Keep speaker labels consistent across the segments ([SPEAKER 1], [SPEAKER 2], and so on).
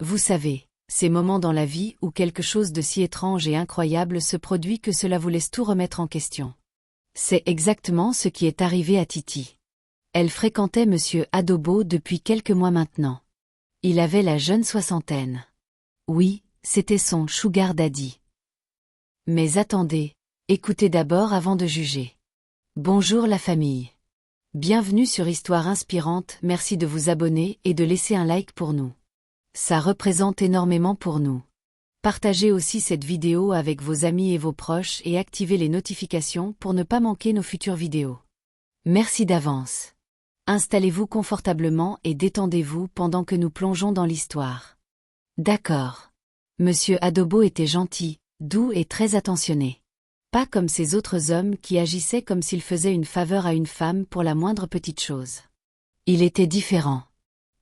[SPEAKER 1] Vous savez, ces moments dans la vie où quelque chose de si étrange et incroyable se produit que cela vous laisse tout remettre en question. C'est exactement ce qui est arrivé à Titi. Elle fréquentait Monsieur Adobo depuis quelques mois maintenant. Il avait la jeune soixantaine. Oui, c'était son sugar daddy. Mais attendez, écoutez d'abord avant de juger. Bonjour la famille. Bienvenue sur Histoire Inspirante, merci de vous abonner et de laisser un like pour nous. Ça représente énormément pour nous. Partagez aussi cette vidéo avec vos amis et vos proches et activez les notifications pour ne pas manquer nos futures vidéos. Merci d'avance. Installez-vous confortablement et détendez-vous pendant que nous plongeons dans l'histoire. D'accord. Monsieur Adobo était gentil, doux et très attentionné. Pas comme ces autres hommes qui agissaient comme s'ils faisaient une faveur à une femme pour la moindre petite chose. Il était différent.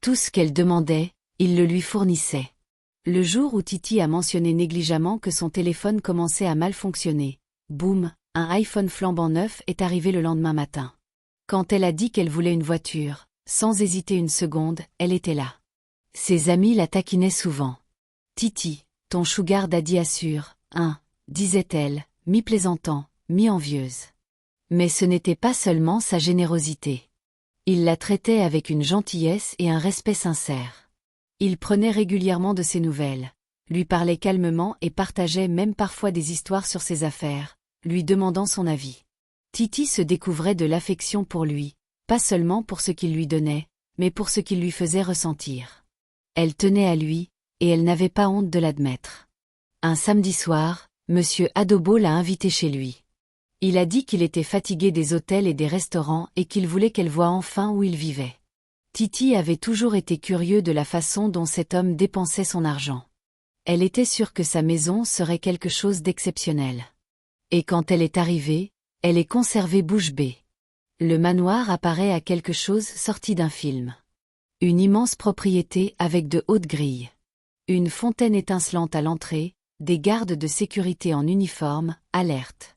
[SPEAKER 1] Tout ce qu'elle demandait, il le lui fournissait. Le jour où Titi a mentionné négligemment que son téléphone commençait à mal fonctionner, boum, un iPhone flambant neuf est arrivé le lendemain matin. Quand elle a dit qu'elle voulait une voiture, sans hésiter une seconde, elle était là. Ses amis la taquinaient souvent. Titi, ton sugar daddy assure, hein, disait-elle, mi-plaisantant, mi-envieuse. Mais ce n'était pas seulement sa générosité. Il la traitait avec une gentillesse et un respect sincère. Il prenait régulièrement de ses nouvelles, lui parlait calmement et partageait même parfois des histoires sur ses affaires, lui demandant son avis. Titi se découvrait de l'affection pour lui, pas seulement pour ce qu'il lui donnait, mais pour ce qu'il lui faisait ressentir. Elle tenait à lui, et elle n'avait pas honte de l'admettre. Un samedi soir, Monsieur Adobo l'a invitée chez lui. Il a dit qu'il était fatigué des hôtels et des restaurants et qu'il voulait qu'elle voie enfin où il vivait. Titi avait toujours été curieux de la façon dont cet homme dépensait son argent. Elle était sûre que sa maison serait quelque chose d'exceptionnel. Et quand elle est arrivée, elle est conservée bouche bée. Le manoir apparaît à quelque chose sorti d'un film. Une immense propriété avec de hautes grilles. Une fontaine étincelante à l'entrée, des gardes de sécurité en uniforme, alerte.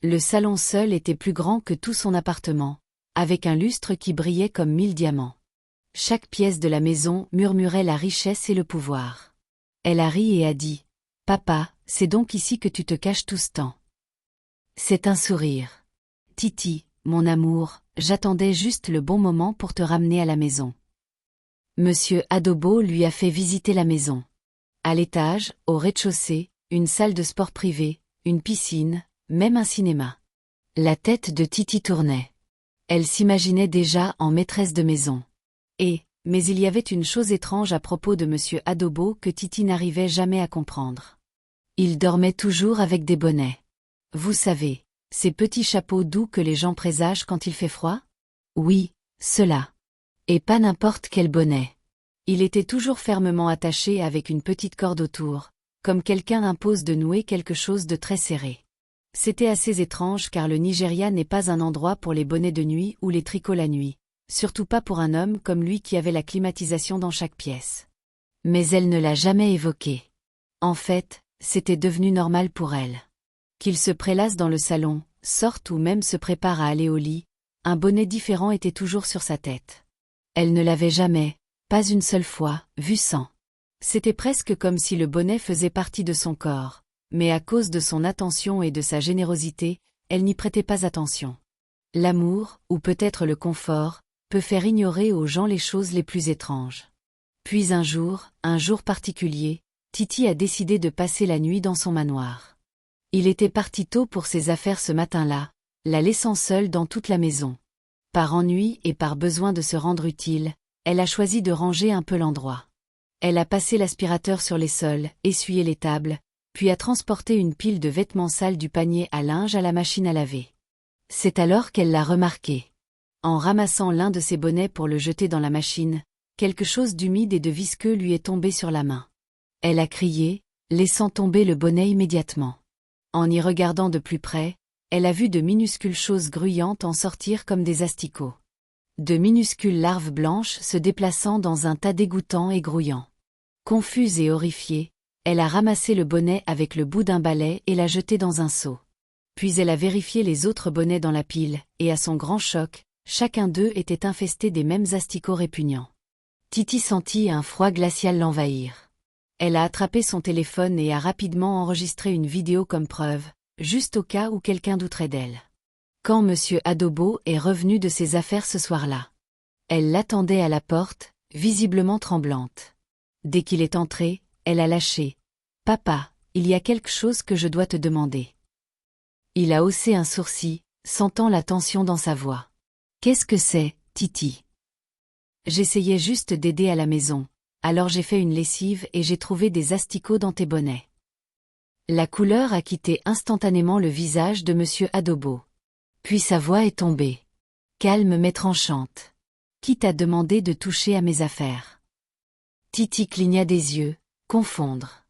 [SPEAKER 1] Le salon seul était plus grand que tout son appartement, avec un lustre qui brillait comme 1000 diamants. Chaque pièce de la maison murmurait la richesse et le pouvoir. Elle a ri et a dit « Papa, c'est donc ici que tu te caches tout ce temps. » C'est un sourire. « Titi, mon amour, j'attendais juste le bon moment pour te ramener à la maison. » Monsieur Adobo lui a fait visiter la maison. À l'étage, au rez-de-chaussée, une salle de sport privée, une piscine, même un cinéma. La tête de Titi tournait. Elle s'imaginait déjà en maîtresse de maison. Mais il y avait une chose étrange à propos de Monsieur Adobo que Titi n'arrivait jamais à comprendre. Il dormait toujours avec des bonnets. Vous savez, ces petits chapeaux doux que les gens présagent quand il fait froid? Oui, ceux-là. Et pas n'importe quel bonnet. Il était toujours fermement attaché avec une petite corde autour, comme quelqu'un impose de nouer quelque chose de très serré. C'était assez étrange car le Nigeria n'est pas un endroit pour les bonnets de nuit ou les tricots la nuit. Surtout pas pour un homme comme lui qui avait la climatisation dans chaque pièce. Mais elle ne l'a jamais évoqué. En fait, c'était devenu normal pour elle. Qu'il se prélasse dans le salon, sorte ou même se prépare à aller au lit, un bonnet différent était toujours sur sa tête. Elle ne l'avait jamais, pas une seule fois, vu sans. C'était presque comme si le bonnet faisait partie de son corps, mais à cause de son attention et de sa générosité, elle n'y prêtait pas attention. L'amour, ou peut-être le confort, peut faire ignorer aux gens les choses les plus étranges. Puis un jour particulier, Titi a décidé de passer la nuit dans son manoir. Il était parti tôt pour ses affaires ce matin-là, la laissant seule dans toute la maison. Par ennui et par besoin de se rendre utile, elle a choisi de ranger un peu l'endroit. Elle a passé l'aspirateur sur les sols, essuyé les tables, puis a transporté une pile de vêtements sales du panier à linge à la machine à laver. C'est alors qu'elle l'a remarqué. En ramassant l'un de ses bonnets pour le jeter dans la machine, quelque chose d'humide et de visqueux lui est tombé sur la main. Elle a crié, laissant tomber le bonnet immédiatement. En y regardant de plus près, elle a vu de minuscules choses gruyantes en sortir comme des asticots. De minuscules larves blanches se déplaçant dans un tas dégoûtant et grouillant. Confuse et horrifiée, elle a ramassé le bonnet avec le bout d'un balai et l'a jeté dans un seau. Puis elle a vérifié les autres bonnets dans la pile, et à son grand choc, chacun d'eux était infesté des mêmes asticots répugnants. Titi sentit un froid glacial l'envahir. Elle a attrapé son téléphone et a rapidement enregistré une vidéo comme preuve, juste au cas où quelqu'un douterait d'elle. Quand Monsieur Adobo est revenu de ses affaires ce soir-là, elle l'attendait à la porte, visiblement tremblante. Dès qu'il est entré, elle a lâché. « Papa, il y a quelque chose que je dois te demander. » Il a haussé un sourcil, sentant la tension dans sa voix. « Qu'est-ce que c'est, Titi ? » J'essayais juste d'aider à la maison, alors j'ai fait une lessive et j'ai trouvé des asticots dans tes bonnets. La couleur a quitté instantanément le visage de Monsieur Adobo. Puis sa voix est tombée. Calme mais tranchante. Qui t'a demandé de toucher à mes affaires? Titi cligna des yeux, confondre.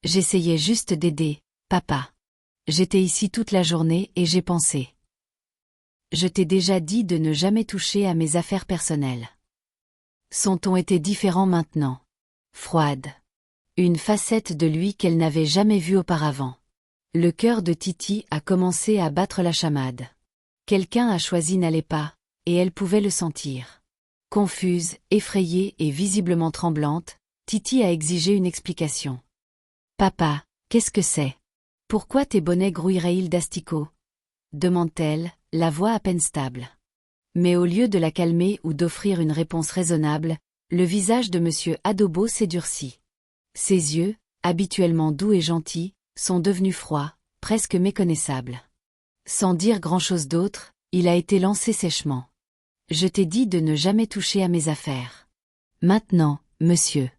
[SPEAKER 1] J'essayais juste d'aider, papa. J'étais ici toute la journée et j'ai pensé. Je t'ai déjà dit de ne jamais toucher à mes affaires personnelles. Son ton était différent maintenant. Froide. Une facette de lui qu'elle n'avait jamais vue auparavant. Le cœur de Titi a commencé à battre la chamade. Quelqu'un a choisi n'allait pas, et elle pouvait le sentir. Confuse, effrayée et visiblement tremblante, Titi a exigé une explication. « Papa, qu'est-ce que c'est? Pourquoi tes bonnets grouilleraient-ils d'asticots ?» demande-t-elle, la voix à peine stable. Mais au lieu de la calmer ou d'offrir une réponse raisonnable, le visage de Monsieur Adobo s'est durci. Ses yeux, habituellement doux et gentils, sont devenus froids, presque méconnaissables. Sans dire grand-chose d'autre, il a été lancé sèchement. « Je t'ai dit de ne jamais toucher à mes affaires. Maintenant, monsieur. »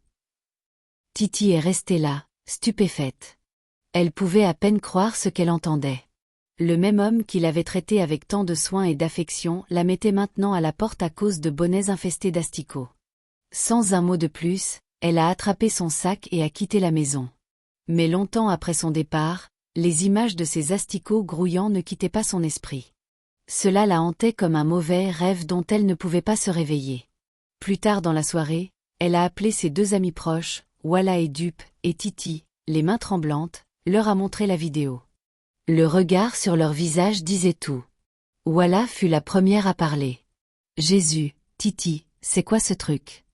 [SPEAKER 1] Titi est restée là, stupéfaite. Elle pouvait à peine croire ce qu'elle entendait. Le même homme qui l'avait traitée avec tant de soin et d'affection la mettait maintenant à la porte à cause de bonnets infestés d'asticots. Sans un mot de plus, elle a attrapé son sac et a quitté la maison. Mais longtemps après son départ, les images de ces asticots grouillants ne quittaient pas son esprit. Cela la hantait comme un mauvais rêve dont elle ne pouvait pas se réveiller. Plus tard dans la soirée, elle a appelé ses deux amis proches, Walla et Dupe, et Titi, les mains tremblantes, leur a montré la vidéo. Le regard sur leur visage disait tout. Walla fut la première à parler. « Jésus, Titi, c'est quoi ce truc ?»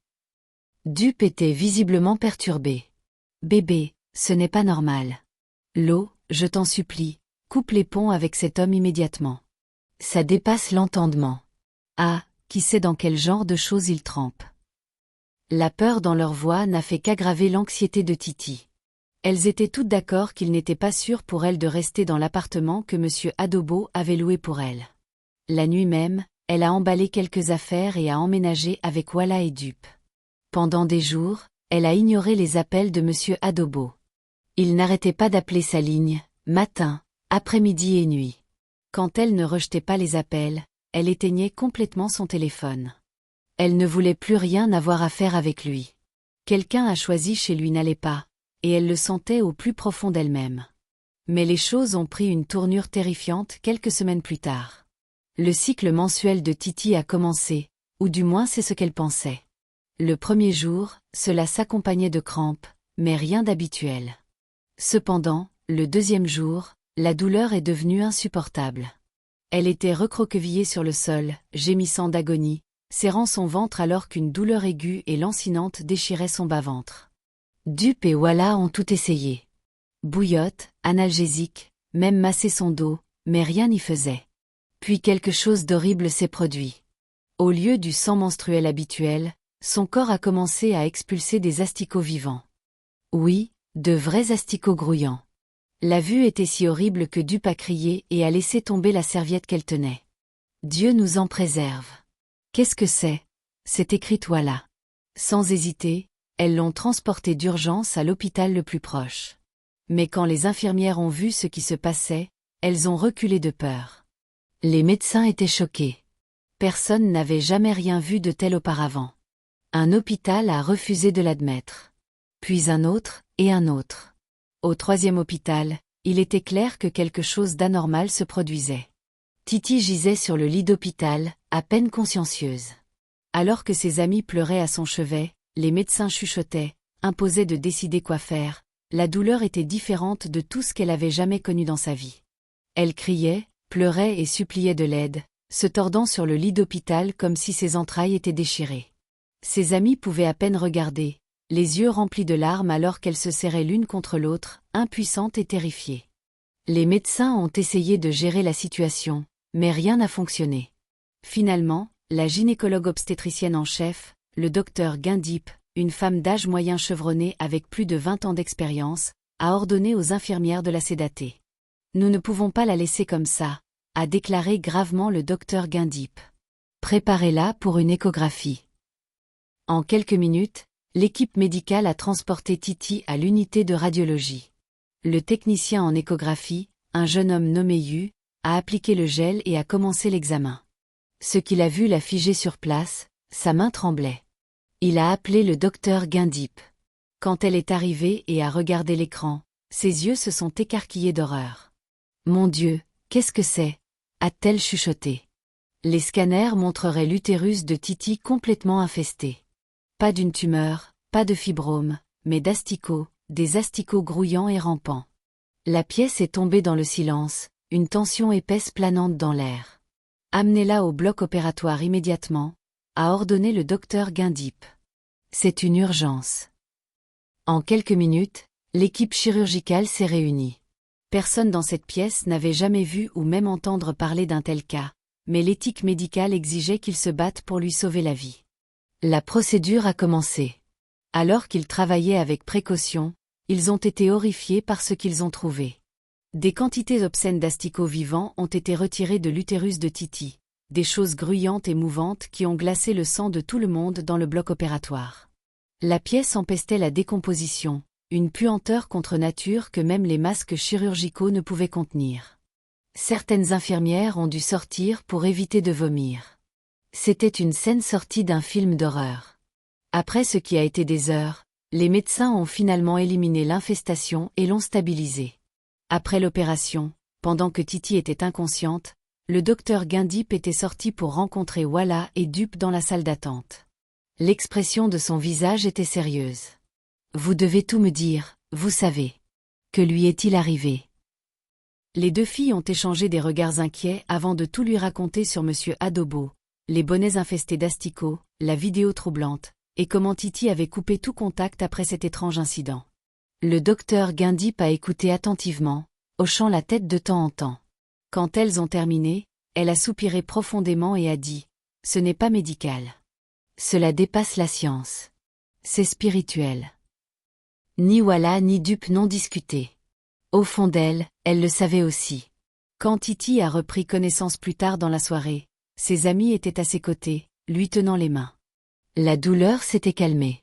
[SPEAKER 1] Dupe était visiblement perturbé. « Bébé, ce n'est pas normal. L'eau, je t'en supplie, coupe les ponts avec cet homme immédiatement. Ça dépasse l'entendement. Ah, qui sait dans quel genre de choses il trempe. » La peur dans leur voix n'a fait qu'aggraver l'anxiété de Titi. Elles étaient toutes d'accord qu'il n'était pas sûr pour elle de rester dans l'appartement que Monsieur Adobo avait loué pour elle. La nuit même, elle a emballé quelques affaires et a emménagé avec Walla et Dupe. Pendant des jours, elle a ignoré les appels de Monsieur Adobo. Il n'arrêtait pas d'appeler sa ligne, matin, après-midi et nuit. Quand elle ne rejetait pas les appels, elle éteignait complètement son téléphone. Elle ne voulait plus rien avoir à faire avec lui. Quelqu'un a choisi chez lui n'allait pas, et elle le sentait au plus profond d'elle-même. Mais les choses ont pris une tournure terrifiante quelques semaines plus tard. Le cycle mensuel de Titi a commencé, ou du moins c'est ce qu'elle pensait. Le premier jour, cela s'accompagnait de crampes, mais rien d'habituel. Cependant, le deuxième jour, la douleur est devenue insupportable. Elle était recroquevillée sur le sol, gémissant d'agonie, serrant son ventre alors qu'une douleur aiguë et lancinante déchirait son bas-ventre. Dupe et Walla ont tout essayé. Bouillotte, analgésique, même masser son dos, mais rien n'y faisait. Puis quelque chose d'horrible s'est produit. Au lieu du sang menstruel habituel, son corps a commencé à expulser des asticots vivants. Oui, de vrais asticots grouillants. La vue était si horrible que Dupe a crié et a laissé tomber la serviette qu'elle tenait. Dieu nous en préserve. Qu'est-ce que c'est? C'est écrit Walla. Sans hésiter, elles l'ont transporté d'urgence à l'hôpital le plus proche. Mais quand les infirmières ont vu ce qui se passait, elles ont reculé de peur. Les médecins étaient choqués. Personne n'avait jamais rien vu de tel auparavant. Un hôpital a refusé de l'admettre. Puis un autre, et un autre. Au troisième hôpital, il était clair que quelque chose d'anormal se produisait. Titi gisait sur le lit d'hôpital, à peine consciencieuse. Alors que ses amis pleuraient à son chevet, les médecins chuchotaient, imposaient de décider quoi faire. La douleur était différente de tout ce qu'elle avait jamais connu dans sa vie. Elle criait, pleurait et suppliait de l'aide, se tordant sur le lit d'hôpital comme si ses entrailles étaient déchirées. Ses amis pouvaient à peine regarder, les yeux remplis de larmes alors qu'elles se serraient l'une contre l'autre, impuissantes et terrifiées. Les médecins ont essayé de gérer la situation, mais rien n'a fonctionné. Finalement, la gynécologue obstétricienne en chef, le docteur Guindip, une femme d'âge moyen chevronnée avec plus de 20 ans d'expérience, a ordonné aux infirmières de la sédater. « Nous ne pouvons pas la laisser comme ça », a déclaré gravement le docteur Guindip. « Préparez-la pour une échographie. » En quelques minutes, l'équipe médicale a transporté Titi à l'unité de radiologie. Le technicien en échographie, un jeune homme nommé Yu, a appliqué le gel et a commencé l'examen. Ce qu'il a vu l'a figé sur place, sa main tremblait. Il a appelé le docteur Guindip. Quand elle est arrivée et a regardé l'écran, ses yeux se sont écarquillés d'horreur. « Mon Dieu, qu'est-ce que c'est ?» a-t-elle chuchoté. Les scanners montreraient l'utérus de Titi complètement infesté. Pas d'une tumeur, pas de fibrome, mais d'asticots, des asticots grouillants et rampants. La pièce est tombée dans le silence, une tension épaisse planante dans l'air. « Amenez-la au bloc opératoire immédiatement », a ordonné le docteur Guindip. C'est une urgence. En quelques minutes, l'équipe chirurgicale s'est réunie. Personne dans cette pièce n'avait jamais vu ou même entendre parler d'un tel cas, mais l'éthique médicale exigeait qu'ils se battent pour lui sauver la vie. La procédure a commencé. Alors qu'ils travaillaient avec précaution, ils ont été horrifiés par ce qu'ils ont trouvé. Des quantités obscènes d'asticots vivants ont été retirés de l'utérus de Titi, des choses gruyantes et mouvantes qui ont glacé le sang de tout le monde dans le bloc opératoire. La pièce empestait la décomposition, une puanteur contre nature que même les masques chirurgicaux ne pouvaient contenir. Certaines infirmières ont dû sortir pour éviter de vomir. C'était une scène sortie d'un film d'horreur. Après ce qui a été des heures, les médecins ont finalement éliminé l'infestation et l'ont stabilisée. Après l'opération, pendant que Titi était inconsciente, le docteur Guindip était sorti pour rencontrer Walla et Dup dans la salle d'attente. L'expression de son visage était sérieuse. « Vous devez tout me dire, vous savez. Que lui est-il arrivé ?» Les deux filles ont échangé des regards inquiets avant de tout lui raconter sur Monsieur Adobo, les bonnets infestés d'asticots, la vidéo troublante, et comment Titi avait coupé tout contact après cet étrange incident. Le docteur Guindip a écouté attentivement, hochant la tête de temps en temps. Quand elles ont terminé, elle a soupiré profondément et a dit « Ce n'est pas médical. Cela dépasse la science. C'est spirituel. » Ni Walla ni Dup n'ont discuté. Au fond d'elle, elle le savait aussi. Quand Titi a repris connaissance plus tard dans la soirée, ses amis étaient à ses côtés, lui tenant les mains. La douleur s'était calmée.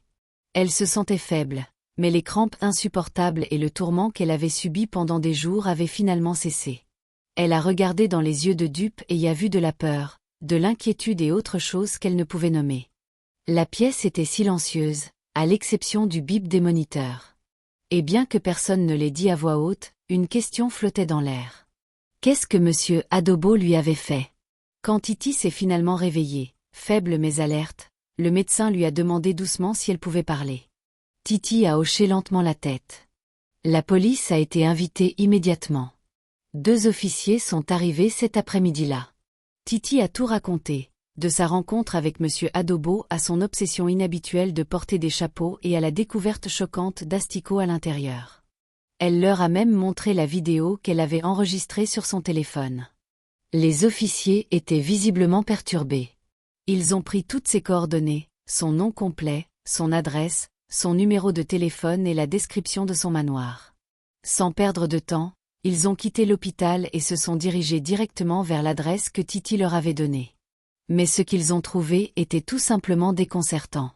[SPEAKER 1] Elle se sentait faible, mais les crampes insupportables et le tourment qu'elle avait subi pendant des jours avaient finalement cessé. Elle a regardé dans les yeux de Dup et y a vu de la peur, de l'inquiétude et autre chose qu'elle ne pouvait nommer. La pièce était silencieuse, à l'exception du bip des moniteurs. Et bien que personne ne l'ait dit à voix haute, une question flottait dans l'air. Qu'est-ce que Monsieur Adobo lui avait fait? Quand Titi s'est finalement réveillée, faible mais alerte, le médecin lui a demandé doucement si elle pouvait parler. Titi a hoché lentement la tête. La police a été invitée immédiatement. 2 officiers sont arrivés cet après-midi-là. Titi a tout raconté, de sa rencontre avec Monsieur Adobo à son obsession inhabituelle de porter des chapeaux et à la découverte choquante d'asticots à l'intérieur. Elle leur a même montré la vidéo qu'elle avait enregistrée sur son téléphone. Les officiers étaient visiblement perturbés. Ils ont pris toutes ses coordonnées, son nom complet, son adresse, son numéro de téléphone et la description de son manoir. Sans perdre de temps, ils ont quitté l'hôpital et se sont dirigés directement vers l'adresse que Titi leur avait donnée. Mais ce qu'ils ont trouvé était tout simplement déconcertant.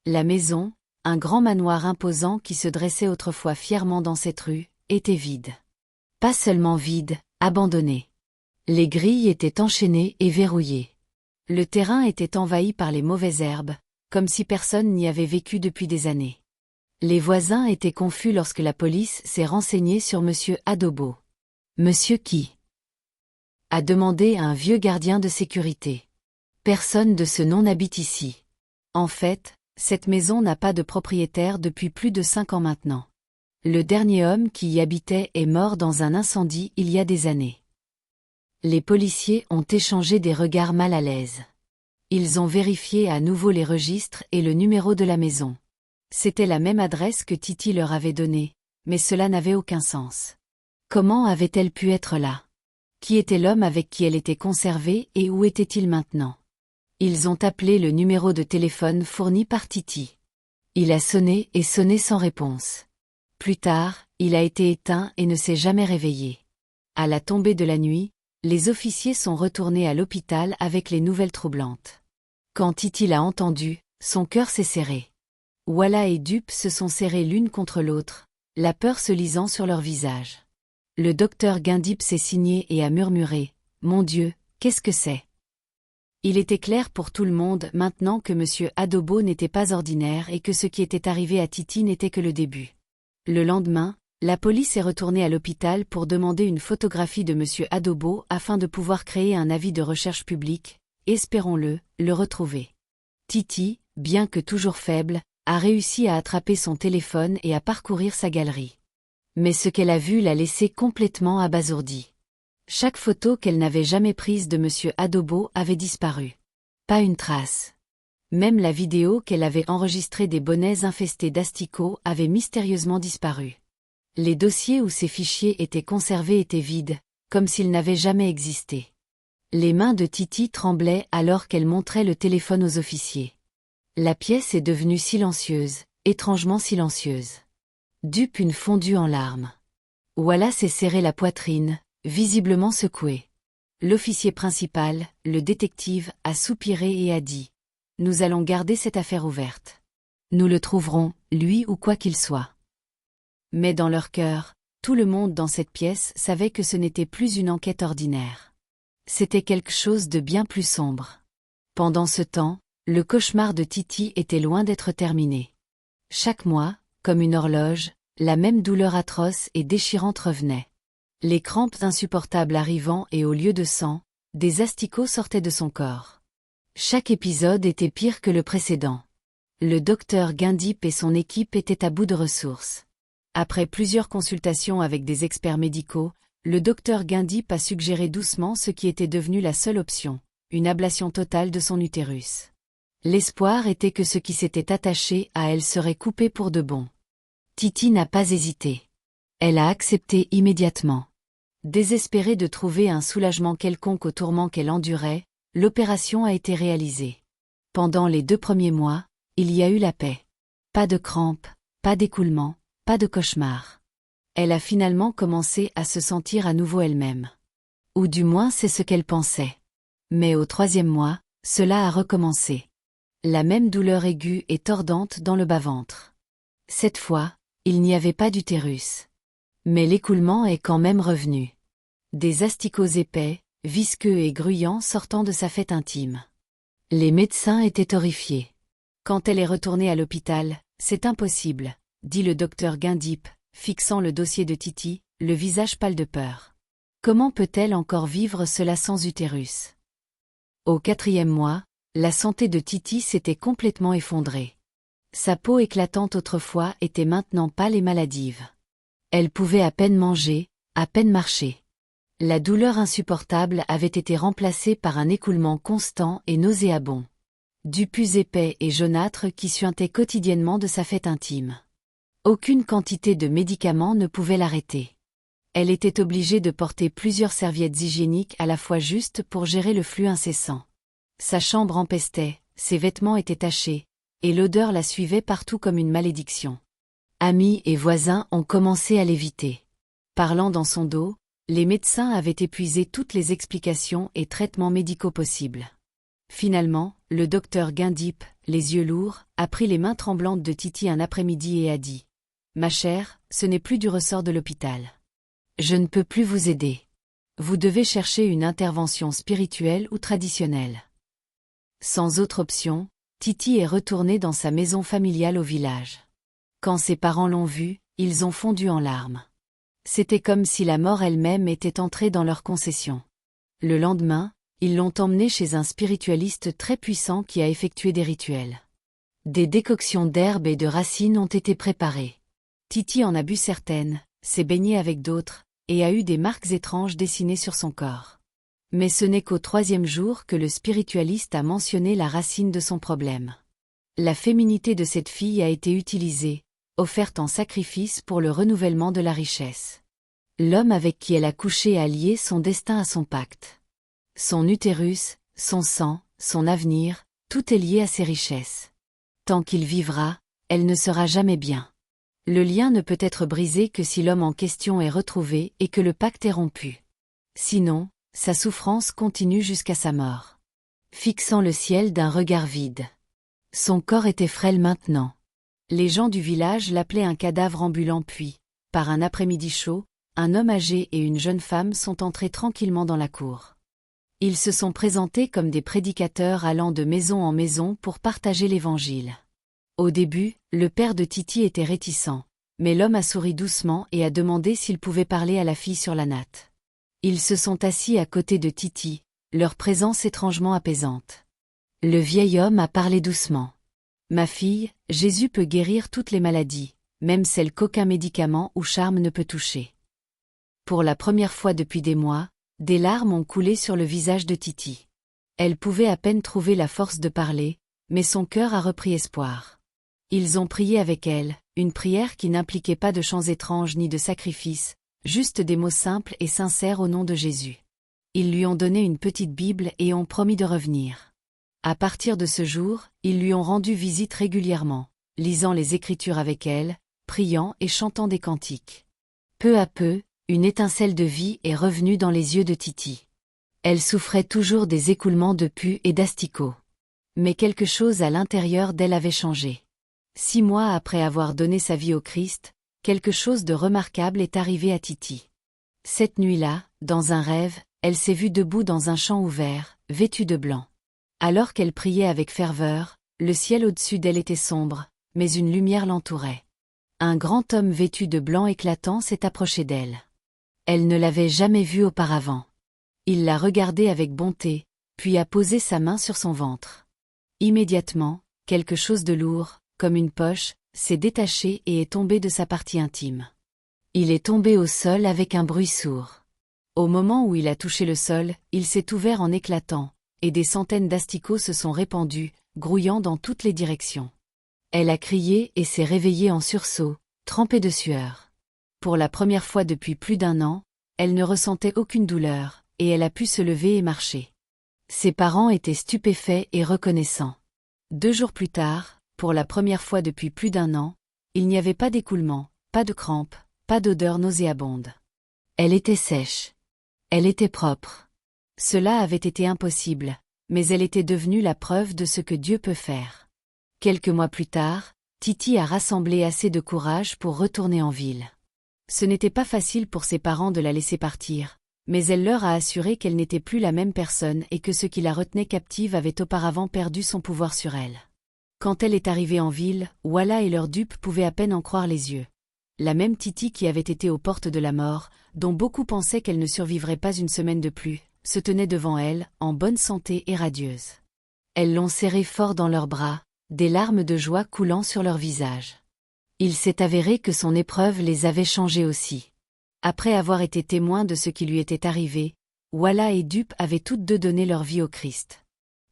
[SPEAKER 1] La maison, un grand manoir imposant qui se dressait autrefois fièrement dans cette rue, était vide. Pas seulement vide, abandonné. Les grilles étaient enchaînées et verrouillées. Le terrain était envahi par les mauvaises herbes, comme si personne n'y avait vécu depuis des années. Les voisins étaient confus lorsque la police s'est renseignée sur Monsieur Adobo. Monsieur qui? A demandé à un vieux gardien de sécurité. Personne de ce nom n'habite ici. En fait, cette maison n'a pas de propriétaire depuis plus de 5 ans maintenant. Le dernier homme qui y habitait est mort dans un incendie il y a des années. Les policiers ont échangé des regards mal à l'aise. Ils ont vérifié à nouveau les registres et le numéro de la maison. C'était la même adresse que Titi leur avait donnée, mais cela n'avait aucun sens. Comment avait-elle pu être là? Qui était l'homme avec qui elle était conservée et où était-il maintenant? Ils ont appelé le numéro de téléphone fourni par Titi. Il a sonné et sonné sans réponse. Plus tard, il a été éteint et ne s'est jamais réveillé. À la tombée de la nuit, les officiers sont retournés à l'hôpital avec les nouvelles troublantes. Quand Titi l'a entendu, son cœur s'est serré. Walla et Dup se sont serrés l'une contre l'autre, la peur se lisant sur leur visage. Le docteur Guindip s'est signé et a murmuré « Mon Dieu, qu'est-ce que c'est ?» Il était clair pour tout le monde maintenant que M. Adobo n'était pas ordinaire et que ce qui était arrivé à Titi n'était que le début. Le lendemain, la police est retournée à l'hôpital pour demander une photographie de M. Adobo afin de pouvoir créer un avis de recherche publique, espérons-le, le retrouver. Titi, bien que toujours faible, a réussi à attraper son téléphone et à parcourir sa galerie. Mais ce qu'elle a vu l'a laissée complètement abasourdie. Chaque photo qu'elle n'avait jamais prise de M. Adobo avait disparu. Pas une trace. Même la vidéo qu'elle avait enregistrée des bonnets infestés d'asticots avait mystérieusement disparu. Les dossiers où ces fichiers étaient conservés étaient vides, comme s'ils n'avaient jamais existé. Les mains de Titi tremblaient alors qu'elle montrait le téléphone aux officiers. La pièce est devenue silencieuse, étrangement silencieuse. Dup une fondue en larmes. Walla s'est serré la poitrine, visiblement secoué. L'officier principal, le détective, a soupiré et a dit « Nous allons garder cette affaire ouverte. Nous le trouverons, lui ou quoi qu'il soit. » Mais dans leur cœur, tout le monde dans cette pièce savait que ce n'était plus une enquête ordinaire. C'était quelque chose de bien plus sombre. Pendant ce temps, le cauchemar de Titi était loin d'être terminé. Chaque mois, comme une horloge, la même douleur atroce et déchirante revenait. Les crampes insupportables arrivant et au lieu de sang, des asticots sortaient de son corps. Chaque épisode était pire que le précédent. Le docteur Guindip et son équipe étaient à bout de ressources. Après plusieurs consultations avec des experts médicaux, le docteur Guindip a suggéré doucement ce qui était devenu la seule option, une ablation totale de son utérus. L'espoir était que ce qui s'était attaché à elle serait coupé pour de bon. Titi n'a pas hésité. Elle a accepté immédiatement. Désespérée de trouver un soulagement quelconque au tourment qu'elle endurait, l'opération a été réalisée. Pendant les 2 premiers mois, il y a eu la paix. Pas de crampes, pas d'écoulement, pas de cauchemar. Elle a finalement commencé à se sentir à nouveau elle-même. Ou du moins c'est ce qu'elle pensait. Mais au 3e mois, cela a recommencé. La même douleur aiguë et tordante dans le bas-ventre. Cette fois, il n'y avait pas d'utérus. Mais l'écoulement est quand même revenu. Des asticots épais, visqueux et gruyants sortant de sa fête intime. Les médecins étaient horrifiés. Quand elle est retournée à l'hôpital, c'est impossible, dit le docteur Guindip, fixant le dossier de Titi, le visage pâle de peur. Comment peut-elle encore vivre cela sans utérus? Au 4e mois, la santé de Titi s'était complètement effondrée. Sa peau éclatante autrefois était maintenant pâle et maladive. Elle pouvait à peine manger, à peine marcher. La douleur insupportable avait été remplacée par un écoulement constant et nauséabond. Du pus épais et jaunâtre qui suintait quotidiennement de sa fête intime. Aucune quantité de médicaments ne pouvait l'arrêter. Elle était obligée de porter plusieurs serviettes hygiéniques à la fois juste pour gérer le flux incessant. Sa chambre empestait, ses vêtements étaient tachés, et l'odeur la suivait partout comme une malédiction. Amis et voisins ont commencé à l'éviter. Parlant dans son dos, les médecins avaient épuisé toutes les explications et traitements médicaux possibles. Finalement, le docteur Guindip, les yeux lourds, a pris les mains tremblantes de Titi un après-midi et a dit « Ma chère, ce n'est plus du ressort de l'hôpital. Je ne peux plus vous aider. Vous devez chercher une intervention spirituelle ou traditionnelle. » Sans autre option, Titi est retournée dans sa maison familiale au village. Quand ses parents l'ont vue, ils ont fondu en larmes. C'était comme si la mort elle-même était entrée dans leur concession. Le lendemain, ils l'ont emmenée chez un spiritualiste très puissant qui a effectué des rituels. Des décoctions d'herbes et de racines ont été préparées. Titi en a bu certaines, s'est baignée avec d'autres, et a eu des marques étranges dessinées sur son corps. Mais ce n'est qu'au 3e jour que le spiritualiste a mentionné la racine de son problème. La féminité de cette fille a été utilisée, offerte en sacrifice pour le renouvellement de la richesse. L'homme avec qui elle a couché a lié son destin à son pacte. Son utérus, son sang, son avenir, tout est lié à ses richesses. Tant qu'il vivra, elle ne sera jamais bien. Le lien ne peut être brisé que si l'homme en question est retrouvé et que le pacte est rompu. Sinon, sa souffrance continue jusqu'à sa mort. Fixant le ciel d'un regard vide. Son corps était frêle maintenant. Les gens du village l'appelaient un cadavre ambulant puis, par un après-midi chaud, un homme âgé et une jeune femme sont entrés tranquillement dans la cour. Ils se sont présentés comme des prédicateurs allant de maison en maison pour partager l'Évangile. Au début, le père de Titi était réticent, mais l'homme a souri doucement et a demandé s'il pouvait parler à la fille sur la natte. Ils se sont assis à côté de Titi, leur présence étrangement apaisante. Le vieil homme a parlé doucement. « Ma fille, Jésus peut guérir toutes les maladies, même celles qu'aucun médicament ou charme ne peut toucher. » Pour la première fois depuis des mois, des larmes ont coulé sur le visage de Titi. Elle pouvait à peine trouver la force de parler, mais son cœur a repris espoir. Ils ont prié avec elle, une prière qui n'impliquait pas de chants étranges ni de sacrifices, juste des mots simples et sincères au nom de Jésus. Ils lui ont donné une petite Bible et ont promis de revenir. À partir de ce jour, ils lui ont rendu visite régulièrement, lisant les Écritures avec elle, priant et chantant des cantiques. Peu à peu, une étincelle de vie est revenue dans les yeux de Titi. Elle souffrait toujours des écoulements de pus et d'asticots. Mais quelque chose à l'intérieur d'elle avait changé. 6 mois après avoir donné sa vie au Christ, quelque chose de remarquable est arrivé à Titi. Cette nuit-là, dans un rêve, elle s'est vue debout dans un champ ouvert, vêtue de blanc. Alors qu'elle priait avec ferveur, le ciel au-dessus d'elle était sombre, mais une lumière l'entourait. Un grand homme vêtu de blanc éclatant s'est approché d'elle. Elle ne l'avait jamais vu auparavant. Il l'a regardée avec bonté, puis a posé sa main sur son ventre. Immédiatement, quelque chose de lourd, comme une poche, s'est détaché et est tombé de sa partie intime. Il est tombé au sol avec un bruit sourd. Au moment où il a touché le sol, il s'est ouvert en éclatant, et des centaines d'asticots se sont répandus, grouillant dans toutes les directions. Elle a crié et s'est réveillée en sursaut, trempée de sueur. Pour la première fois depuis plus d'1 an, elle ne ressentait aucune douleur, et elle a pu se lever et marcher. Ses parents étaient stupéfaits et reconnaissants. 2 jours plus tard, pour la première fois depuis plus d'1 an, il n'y avait pas d'écoulement, pas de crampes, pas d'odeur nauséabonde. Elle était sèche. Elle était propre. Cela avait été impossible, mais elle était devenue la preuve de ce que Dieu peut faire. Quelques mois plus tard, Titi a rassemblé assez de courage pour retourner en ville. Ce n'était pas facile pour ses parents de la laisser partir, mais elle leur a assuré qu'elle n'était plus la même personne et que ce qui la retenait captive avait auparavant perdu son pouvoir sur elle. Quand elle est arrivée en ville, Walla et leurs dupes pouvaient à peine en croire les yeux. La même Titi qui avait été aux portes de la mort, dont beaucoup pensaient qu'elle ne survivrait pas une semaine de plus, se tenait devant elle, en bonne santé et radieuse. Elles l'ont serrée fort dans leurs bras, des larmes de joie coulant sur leur visage. Il s'est avéré que son épreuve les avait changés aussi. Après avoir été témoins de ce qui lui était arrivé, Walla et Dupe avaient toutes deux donné leur vie au Christ.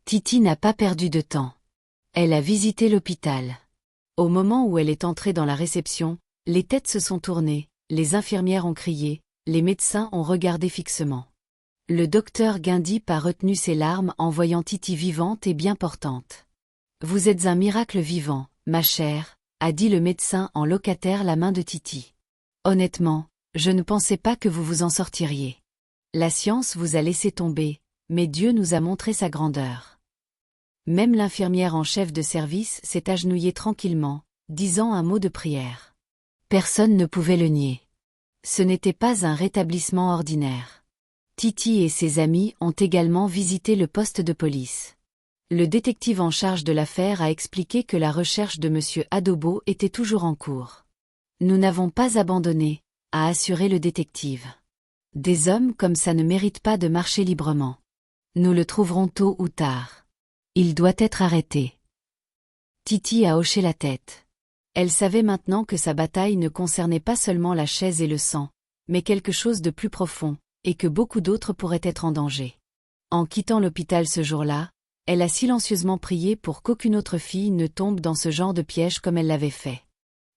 [SPEAKER 1] Titi n'a pas perdu de temps. Elle a visité l'hôpital. Au moment où elle est entrée dans la réception, les têtes se sont tournées, les infirmières ont crié, les médecins ont regardé fixement. Le docteur Guindip a retenu ses larmes en voyant Titi vivante et bien portante. « Vous êtes un miracle vivant, ma chère », a dit le médecin en locataire la main de Titi. « Honnêtement, je ne pensais pas que vous vous en sortiriez. La science vous a laissé tomber, mais Dieu nous a montré sa grandeur. » Même l'infirmière en chef de service s'est agenouillée tranquillement, disant un mot de prière. Personne ne pouvait le nier. Ce n'était pas un rétablissement ordinaire. Titi et ses amis ont également visité le poste de police. Le détective en charge de l'affaire a expliqué que la recherche de M. Adobo était toujours en cours. « Nous n'avons pas abandonné », a assuré le détective. « Des hommes comme ça ne méritent pas de marcher librement. Nous le trouverons tôt ou tard. Il doit être arrêté. » Titi a hoché la tête. Elle savait maintenant que sa bataille ne concernait pas seulement la chaise et le sang, mais quelque chose de plus profond, et que beaucoup d'autres pourraient être en danger. En quittant l'hôpital ce jour-là, Elle a silencieusement prié pour qu'aucune autre fille ne tombe dans ce genre de piège comme elle l'avait fait.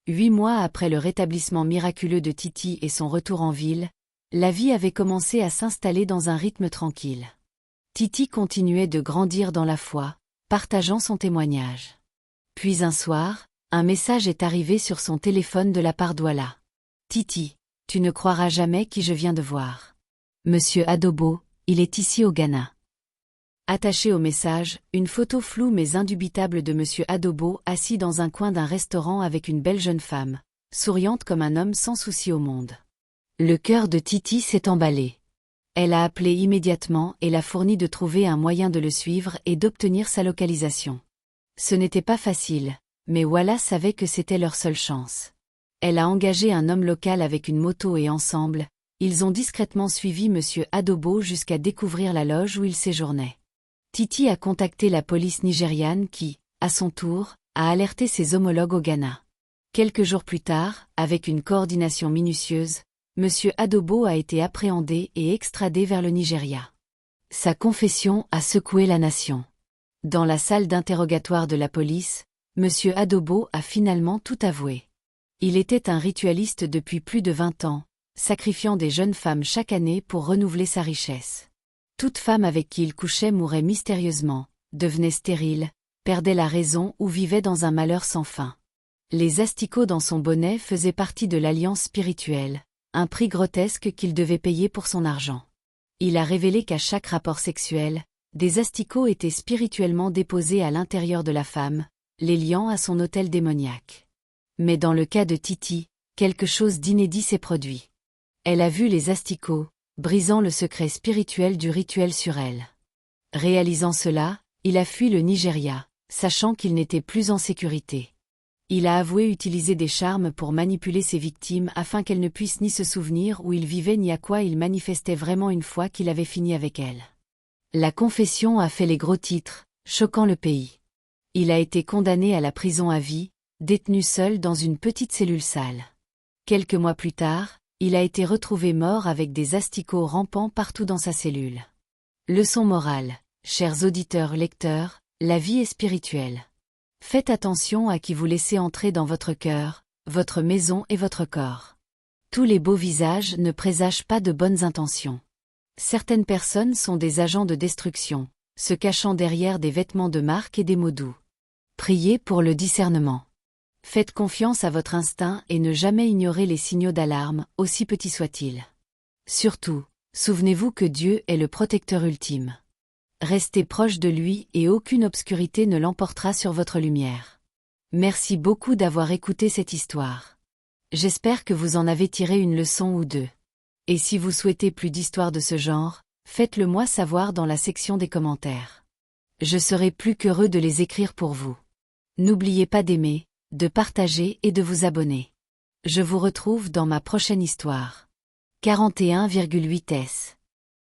[SPEAKER 1] 8 mois après le rétablissement miraculeux de Titi et son retour en ville, la vie avait commencé à s'installer dans un rythme tranquille. Titi continuait de grandir dans la foi, partageant son témoignage. Puis un soir, un message est arrivé sur son téléphone de la part d'Ouala. « Titi, tu ne croiras jamais qui je viens de voir. Monsieur Adobo, il est ici au Ghana. » Attaché au message, une photo floue mais indubitable de Monsieur Adobo assis dans un coin d'un restaurant avec une belle jeune femme, souriante comme un homme sans souci au monde. Le cœur de Titi s'est emballé. Elle a appelé immédiatement et l'a fourni de trouver un moyen de le suivre et d'obtenir sa localisation. Ce n'était pas facile, mais Ouala savait que c'était leur seule chance. Elle a engagé un homme local avec une moto et ensemble, ils ont discrètement suivi Monsieur Adobo jusqu'à découvrir la loge où il séjournait. Titi a contacté la police nigériane qui, à son tour, a alerté ses homologues au Ghana. Quelques jours plus tard, avec une coordination minutieuse, Monsieur Adobo a été appréhendé et extradé vers le Nigeria. Sa confession a secoué la nation. Dans la salle d'interrogatoire de la police, Monsieur Adobo a finalement tout avoué. Il était un ritualiste depuis plus de 20 ans, sacrifiant des jeunes femmes chaque année pour renouveler sa richesse. Toute femme avec qui il couchait mourait mystérieusement, devenait stérile, perdait la raison ou vivait dans un malheur sans fin. Les asticots dans son bonnet faisaient partie de l'alliance spirituelle, un prix grotesque qu'il devait payer pour son argent. Il a révélé qu'à chaque rapport sexuel, des asticots étaient spirituellement déposés à l'intérieur de la femme, les liant à son autel démoniaque. Mais dans le cas de Titi, quelque chose d'inédit s'est produit. Elle a vu les asticots, brisant le secret spirituel du rituel sur elle. Réalisant cela, il a fui le Nigeria, sachant qu'il n'était plus en sécurité. Il a avoué utiliser des charmes pour manipuler ses victimes afin qu'elles ne puissent ni se souvenir où il vivait ni à quoi il manifestait vraiment une fois qu'il avait fini avec elles. La confession a fait les gros titres, choquant le pays. Il a été condamné à la prison à vie, détenu seul dans une petite cellule sale. Quelques mois plus tard, il a été retrouvé mort avec des asticots rampant partout dans sa cellule. Leçon morale, chers auditeurs lecteurs, la vie est spirituelle. Faites attention à qui vous laissez entrer dans votre cœur, votre maison et votre corps. Tous les beaux visages ne présagent pas de bonnes intentions. Certaines personnes sont des agents de destruction, se cachant derrière des vêtements de marque et des mots doux. Priez pour le discernement. Faites confiance à votre instinct et ne jamais ignorer les signaux d'alarme, aussi petits soient-ils. Surtout, souvenez-vous que Dieu est le protecteur ultime. Restez proche de lui et aucune obscurité ne l'emportera sur votre lumière. Merci beaucoup d'avoir écouté cette histoire. J'espère que vous en avez tiré une leçon ou deux. Et si vous souhaitez plus d'histoires de ce genre, faites-le moi savoir dans la section des commentaires. Je serai plus qu'heureux de les écrire pour vous. N'oubliez pas d'aimer, de partager et de vous abonner. Je vous retrouve dans ma prochaine histoire. 41,8s